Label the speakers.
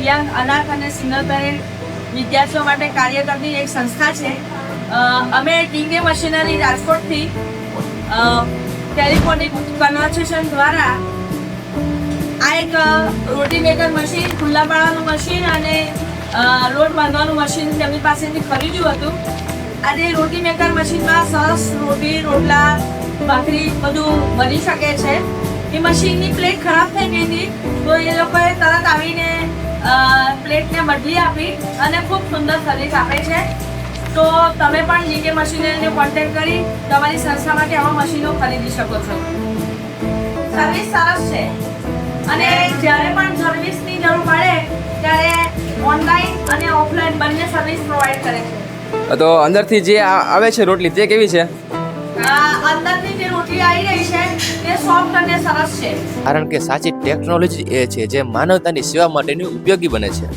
Speaker 1: દિવ્યાંગ અનાથ અને સિંગલ પેરેન્ટ વિદ્યાર્થીઓ માટે કાર્ય કરતી એક સંસ્થા છે. અમે ટીંગે મશીનરી રાજકોટથી ટેલિફોનિક કન્વર્સેશન દ્વારા આ એક રોટી મેકર મશીન, ખુલ્લા પાડવાનું મશીન અને લોટ બાંધવાનું મશીન તેમની પાસેથી ખરીદ્યું હતું. આજે રોટી મેકર મશીનમાં સરસ રોટી, રોટલા, ભાખરી બધું બની શકે છે. એ મશીનની પ્લેટ ખરાબ થઈ ગઈ હતી તો એ લોકોએ તરત આવીને પ્લેટને બદલી આપી અને ખૂબ સુંદર સર્વિસ આપે છે. તો તમે પણ ટીંગે મશીનરીનો કોન્ટેક્ટ કરી તમારી સંસ્થામાંથી આવા મશીનો ખરીદી શકો છો. સર્વિસ સરસ છે અને જ્યારે પણ સર્વિસની જરૂર પડે ત્યારે ઓનલાઈન અને ઓફલાઈન બંને સર્વિસ પ્રોવાઈડ કરે છે.
Speaker 2: તો અંદરથી જે આવે છે રોટલી તે કેવી છે?
Speaker 1: અંદરની જે રોટલી આવી રહી છે તે સોફ્ટ અને સરસ છે.
Speaker 2: કારણ કે સાચી ટેકનોલોજી એ છે જે માનવતાની સેવા માટેની ઉપયોગી બને છે.